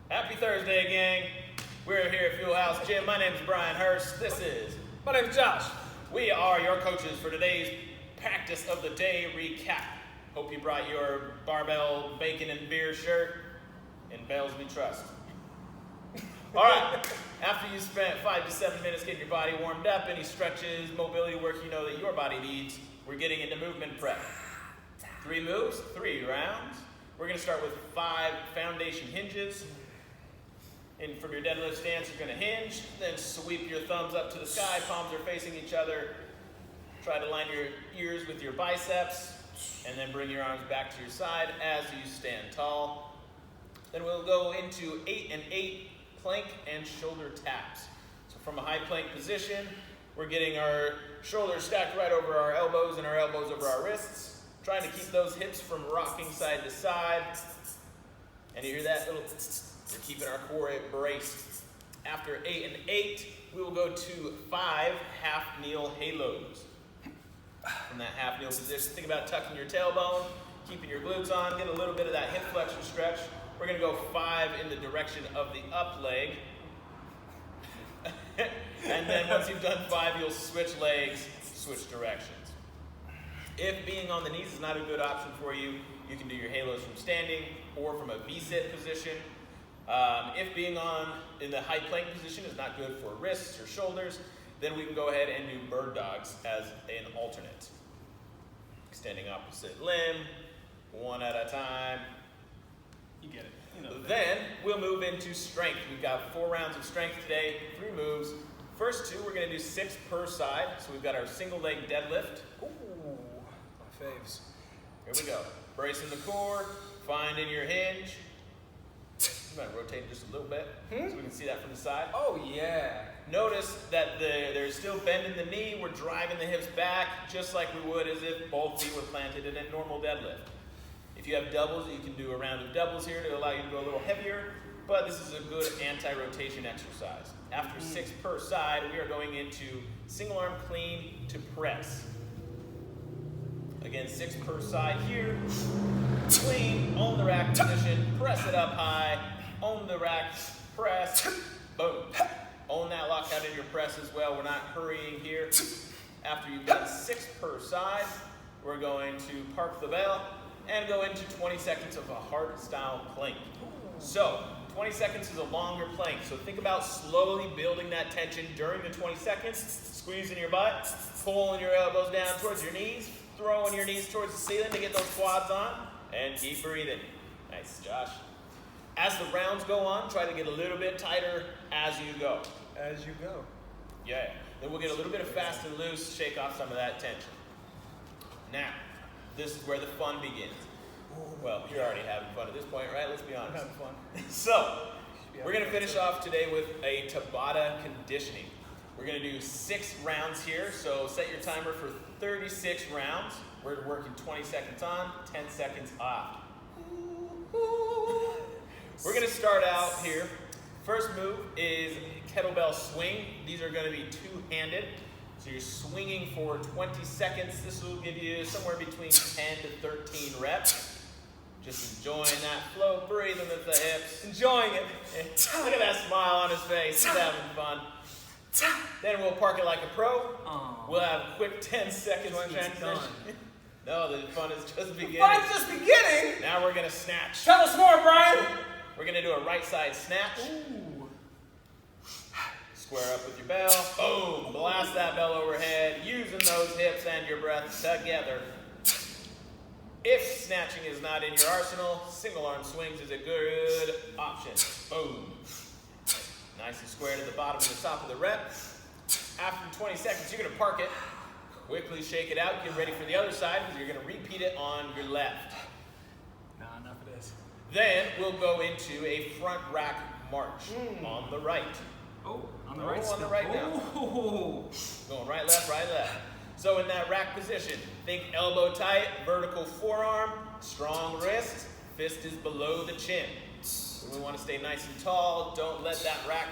Happy Thursday, gang. We're here at Fuel House Gym. My name is Brian Hurst. My name is Josh. We are your coaches for today's practice of the day recap. Hope you brought your barbell, bacon, and beer shirt. In bells we trust. All right. After you spent 5 to 7 minutes getting your body warmed up, any stretches, mobility work you know that your body needs, we're getting into movement prep. 3 moves, 3 rounds. We're going to start with 5 foundation hinges. And from your deadlift stance, you're going to hinge, then sweep your thumbs up to the sky, palms are facing each other. Try to line your ears with your biceps, and then bring your arms back to your side as you stand tall. Then we'll go into 8 and 8 plank and shoulder taps. So from a high plank position, we're getting our shoulders stacked right over our elbows and our elbows over our wrists, trying to keep those hips from rocking side to side. And you hear that little we're keeping our core braced. After 8 and 8, we will go to 5 half kneel halos. From that half kneel position, think about tucking your tailbone, keeping your glutes on, get a little bit of that hip flexor stretch. We're going to go 5 in the direction of the up leg. And then once you've done 5, you'll switch legs, switch directions. If being on the knees is not a good option for you, you can do your halos from standing or from a V-sit position. If being in the high plank position is not good for wrists or shoulders, then we can go ahead and do bird dogs as an alternate. Extending opposite limb, one at a time. You get it. You know Then we'll move into strength. We've got 4 rounds of strength today, 3 moves. First 2, we're going to do 6 per side. So we've got our single leg deadlift. Ooh, my faves. Here we go. Bracing the core, finding your hinge. I'm going to rotate just a little bit so we can see that from the side. Oh, yeah. Notice that there's still bend in the knee. We're driving the hips back just like we would as if both feet were planted in a normal deadlift. If you have doubles, you can do a round of doubles here to allow you to go a little heavier, but this is a good anti-rotation exercise. After 6 per side, we are going into single arm clean to press. Again, 6 per side here. Clean, on the rack position, press it up high, on the rack, press, boom. Own that lockout in your press as well. We're not hurrying here. After you've done 6 per side, we're going to park the bell and go into 20 seconds of a hard style plank. So 20 seconds is a longer plank. So think about slowly building that tension during the 20 seconds, squeezing your butt, pulling your elbows down towards your knees, throwing your knees towards the ceiling to get those quads on, and keep breathing. Nice, Josh. As the rounds go on, try to get a little bit tighter as you go. As you go. Yeah. Then we'll get a little bit of fast and loose, shake off some of that tension. Now, this is where the fun begins. Well, you're already having fun at this point, right? Let's be honest. I'm having fun. So, we're going to finish off today with a Tabata conditioning. We're going to do 6 rounds here, so set your timer for 36 rounds. We're working 20 seconds on, 10 seconds off. We're going to start out here. First move is Kettlebell Swing. These are going to be 2-handed. So you're swinging for 20 seconds. This will give you somewhere between 10 to 13 reps. Just enjoying that flow, breathing with the hips. Enjoying it. Look at that smile on his face. He's having fun. Then we'll park it like a pro. We'll have a quick 10-second transition. No, the fun is just beginning. Fun's just beginning? Now we're going to snatch. Tell us more, Brian. We're going to do a right side snatch. Ooh. Square up with your bell. Boom. Blast that bell overhead, using those hips and your breath together. If snatching is not in your arsenal, single arm swings is a good option. Boom. Nice and square to the bottom and the top of the rep. After 20 seconds, you're going to park it. Quickly shake it out. Get ready for the other side because you're going to repeat it on your left. Nah, enough of this. Then we'll go into a front rack march on the right. Oh, on the right. On the right now. Oh. Going right, left. So in that rack position, think elbow tight, vertical forearm, strong wrist, fist is below the chin. So we want to stay nice and tall. Don't let that rack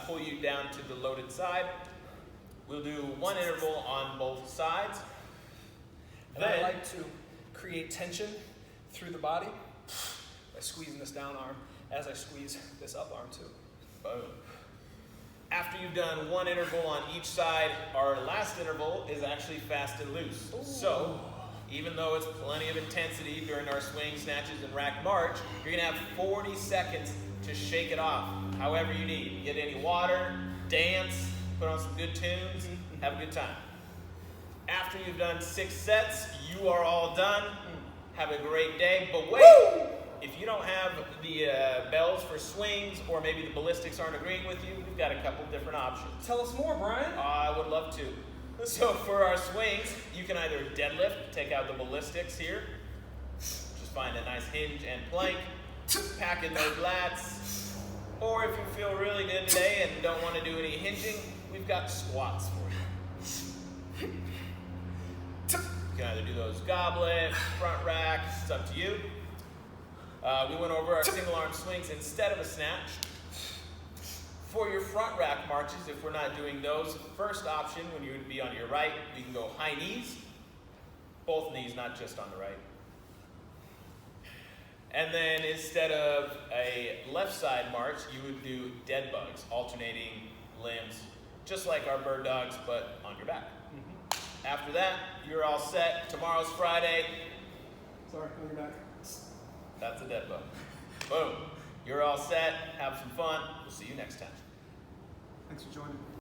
pull you down to the loaded side. We'll do 1 interval on both sides. And I like to create tension through the body. by squeezing this down arm as I squeeze this up arm too. Boom. After you've done one interval on each side, our last interval is actually fast and loose. Ooh. So, even though it's plenty of intensity during our swing, snatches, and rack march, you're gonna have 40 seconds to shake it off however you need. Get any water, dance, put on some good tunes, have a good time. After you've done 6 sets, you are all done. Have a great day, but wait! Woo! If you don't have the bells for swings, or maybe the ballistics aren't agreeing with you, we've got a couple different options. Tell us more, Brian. I would love to. So for our swings, you can either deadlift, take out the ballistics here, just find a nice hinge and plank, pack in those lats, or if you feel really good today and don't want to do any hinging, we've got squats for you. You can either do those goblet, front rack, it's up to you. We went over our single arm swings instead of a snatch. For your front rack marches, if we're not doing those, first option when you would be on your right, you can go high knees, both knees, not just on the right. And then instead of a left side march, you would do dead bugs, alternating limbs, just like our bird dogs, but on your back. After that, you're all set. Tomorrow's Friday. Sorry, on your back. That's a dead bug. Boom. You're all set. Have some fun. We'll see you next time. Thanks for joining.